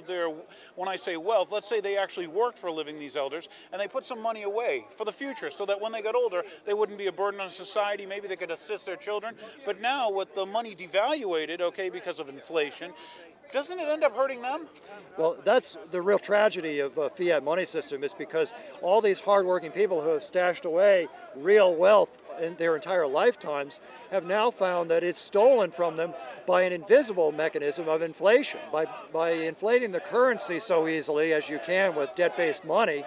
of their, when I say wealth, let's say they actually worked for a living, these elders, and they put some money away for the future so that when they got older, they wouldn't be a burden on society. Maybe they could assist their children. But now with the money devaluated, okay, because of inflation, doesn't it end up hurting them? Well, that's the real tragedy of a fiat money system, is because all these hardworking people who have stashed away real wealth in their entire lifetimes have now found that it's stolen from them by an invisible mechanism of inflation. By inflating the currency so easily as you can with debt-based money,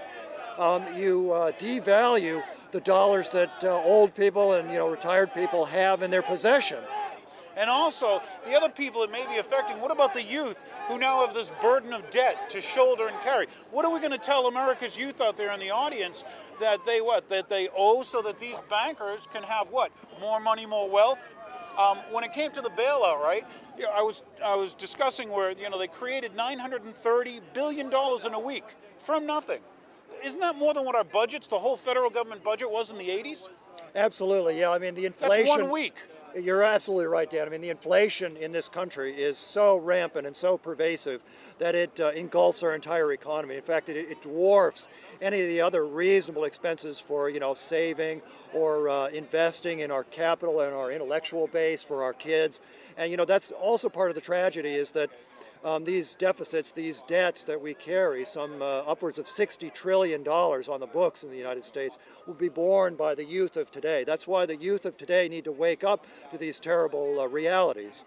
you devalue the dollars that old people and retired people have in their possession. And also, the other people it may be affecting, what about the youth who now have this burden of debt to shoulder and carry? What are we going to tell America's youth out there in the audience that they that they owe so that these bankers can have what? More money, more wealth? When it came to the bailout, right, I was discussing where, they created $930 billion in a week from nothing. Isn't that more than what our budgets, the whole federal government budget was in the 80s? Absolutely, yeah. I mean, the inflation... That's 1 week. You're absolutely right, Dan. I mean, the inflation in this country is so rampant and so pervasive that it engulfs our entire economy. In fact, it dwarfs any of the other reasonable expenses for, saving or investing in our capital and our intellectual base for our kids. And, that's also part of the tragedy, is that these deficits, these debts that we carry, some upwards of $60 trillion on the books in the United States, will be borne by the youth of today. That's why the youth of today need to wake up to these terrible realities.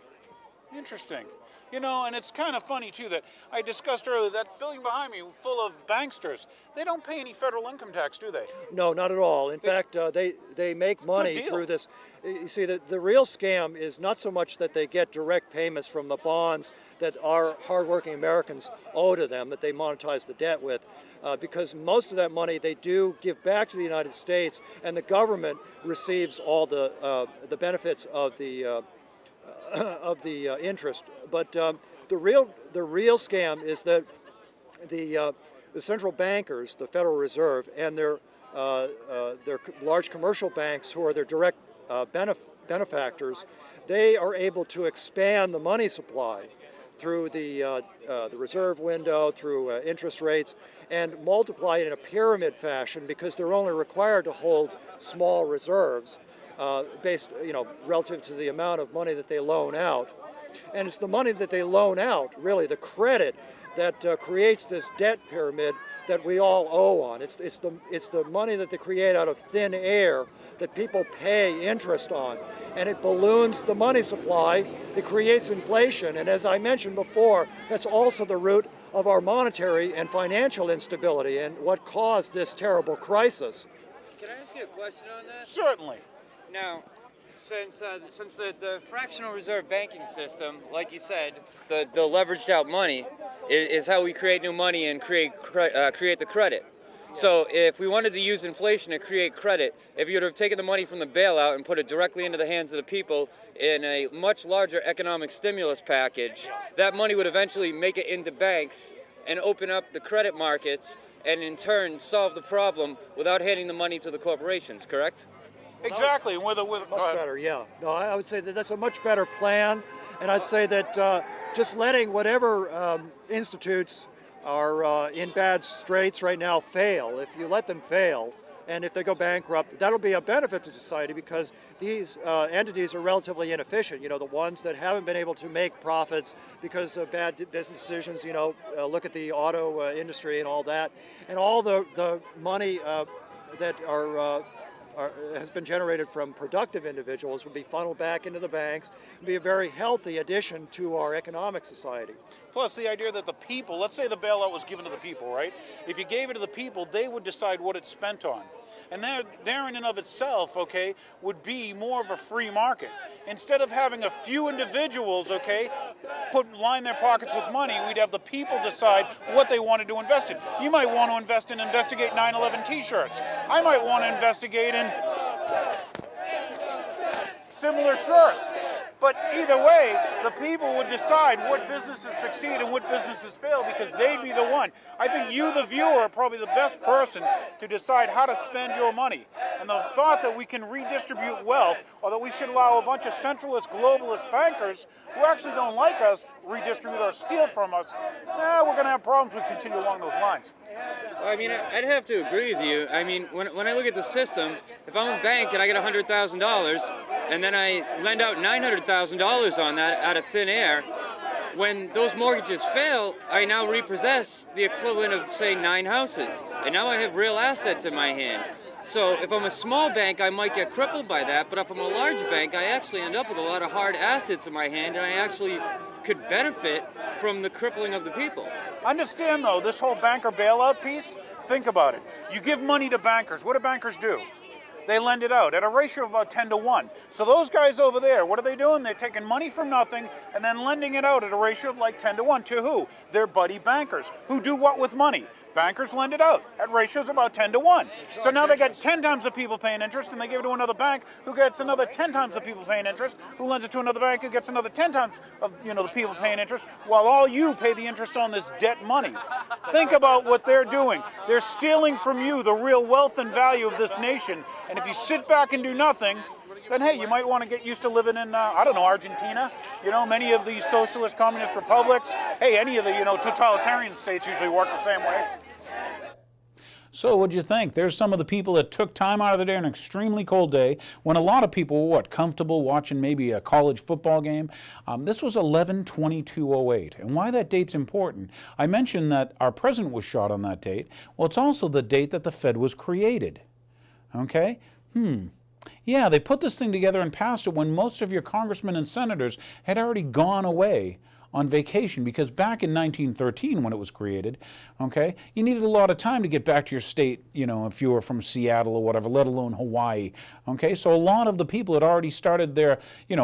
Interesting. And it's kind of funny, too, that I discussed earlier, that building behind me full of banksters, they don't pay any federal income tax, do they? No, not at all. In fact, they make money through this. You see, the real scam is not so much that they get direct payments from the bonds that our hardworking Americans owe to them, that they monetize the debt with, because most of that money they do give back to the United States, and the government receives all the benefits of the interest. But the real scam is that the central bankers, the Federal Reserve, and their large commercial banks, who are their direct benefactors, they are able to expand the money supply through the reserve window, through interest rates, and multiply it in a pyramid fashion, because they're only required to hold small reserves based, relative to the amount of money that they loan out. And it's the money that they loan out, really the credit, that creates this debt pyramid that we all owe on. It's the money that they create out of thin air that people pay interest on, and it balloons the money supply. It creates inflation, and as I mentioned before, that's also the root of our monetary and financial instability and what caused this terrible crisis. Can I ask you a question on that? Certainly. Now, since the fractional reserve banking system, like you said, the leveraged out money is how we create new money and create the credit. So if we wanted to use inflation to create credit, if you would have taken the money from the bailout and put it directly into the hands of the people in a much larger economic stimulus package, that money would eventually make it into banks and open up the credit markets, and in turn solve the problem without handing the money to the corporations, correct? Exactly. Much better, yeah. No, I would say that that's a much better plan, and I'd say that just letting whatever institutes are in bad straits right now fail. If you let them fail, and if they go bankrupt, that'll be a benefit to society, because these entities are relatively inefficient. The ones that haven't been able to make profits because of bad business decisions, look at the auto industry and all that, and all the money that has been generated from productive individuals would be funneled back into the banks and be a very healthy addition to our economic society. Plus the idea that the people, let's say the bailout was given to the people, right? If you gave it to the people, they would decide what it's spent on. And there in and of itself, okay, would be more of a free market. Instead of having a few individuals, okay, line their pockets with money, we'd have the people decide what they wanted to invest in. You might want to investigate 9/11 t-shirts. I might want to investigate in similar shirts. But either way, the people would decide what businesses succeed and what businesses fail because they'd be the one. I think you, the viewer, are probably the best person to decide how to spend your money. And the thought that we can redistribute wealth, or that we should allow a bunch of centralist, globalist bankers who actually don't like us redistribute or steal from us, we're going to have problems if we continue along those lines. Well, I mean, I'd have to agree with you. I mean, when I look at the system, if I'm a bank and I get $100,000 and then I lend out $900,000 on that out of thin air, when those mortgages fail, I now repossess the equivalent of, say, 9 houses. And now I have real assets in my hand. So if I'm a small bank, I might get crippled by that. But if I'm a large bank, I actually end up with a lot of hard assets in my hand, and I actually could benefit from the crippling of the people. Understand, though, this whole banker bailout piece, think about it. You give money to bankers. What do bankers do? They lend it out at a ratio of about 10 to 1. So those guys over there, what are they doing? They're taking money from nothing and then lending it out at a ratio of like 10 to 1. To who? Their buddy bankers. Who do what with money? Bankers lend it out at ratios about 10 to 1. So now they got 10 times the people paying interest, and they give it to another bank who gets another 10 times the people paying interest, who lends it to another bank who gets another 10 times of the people paying interest, while all you pay the interest on this debt money. Think about what they're doing. They're stealing from you the real wealth and value of this nation, and if you sit back and do nothing, then hey, you might want to get used to living in, Argentina. Many of these socialist communist republics. Hey, any of the, totalitarian states usually work the same way. So what'd you think? There's some of the people that took time out of their day on an extremely cold day when a lot of people were, comfortable watching maybe a college football game. This was 11/22/08. And why that date's important, I mentioned that our president was shot on that date. Well, it's also the date that the Fed was created. Okay? Yeah, they put this thing together and passed it when most of your congressmen and senators had already gone away on vacation, because back in 1913 when it was created, you needed a lot of time to get back to your state, if you were from Seattle or whatever, let alone Hawaii. So a lot of the people had already started their,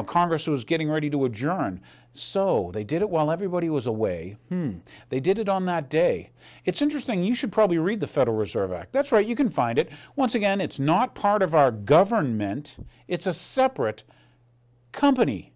Congress was getting ready to adjourn. So they did it while everybody was away. They did it on that day. It's interesting, you should probably read the Federal Reserve Act. That's right, you can find it. Once again, it's not part of our government. It's a separate company.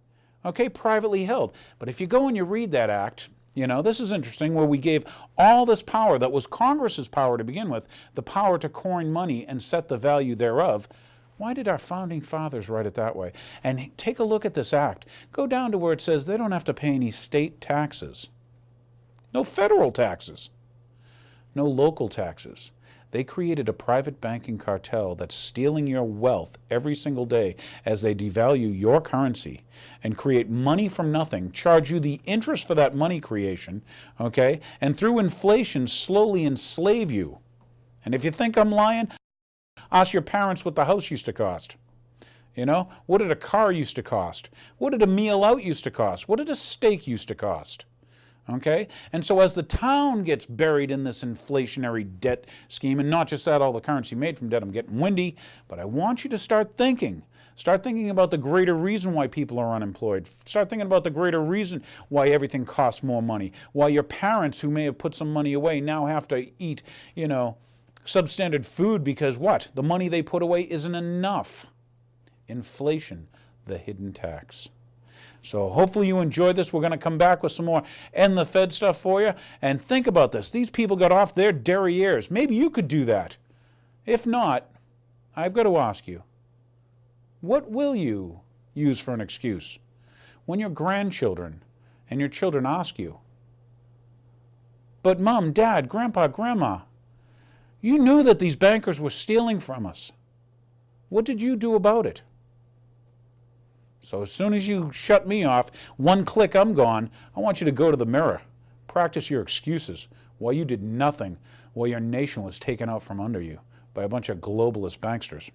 Privately held. But if you go and you read that act, this is interesting, where we gave all this power that was Congress's power to begin with, the power to coin money and set the value thereof. Why did our founding fathers write it that way? And take a look at this act. Go down to where it says they don't have to pay any state taxes. No federal taxes. No local taxes. They created a private banking cartel that's stealing your wealth every single day as they devalue your currency and create money from nothing, charge you the interest for that money creation, and through inflation slowly enslave you. And if you think I'm lying, ask your parents what the house used to cost. What did a car used to cost? What did a meal out used to cost? What did a steak used to cost? And so as the town gets buried in this inflationary debt scheme, and not just that, all the currency made from debt, I'm getting windy, but I want you to start thinking. Start thinking about the greater reason why people are unemployed. Start thinking about the greater reason why everything costs more money. Why your parents, who may have put some money away, now have to eat, substandard food because what? The money they put away isn't enough. Inflation, the hidden tax. So hopefully you enjoyed this. We're going to come back with some more End the Fed stuff for you. And think about this. These people got off their derrieres. Maybe you could do that. If not, I've got to ask you, what will you use for an excuse when your grandchildren and your children ask you, but Mom, Dad, Grandpa, Grandma, you knew that these bankers were stealing from us. What did you do about it? So as soon as you shut me off, one click, I'm gone. I want you to go to the mirror. Practice your excuses while you did nothing, while your nation was taken out from under you by a bunch of globalist banksters.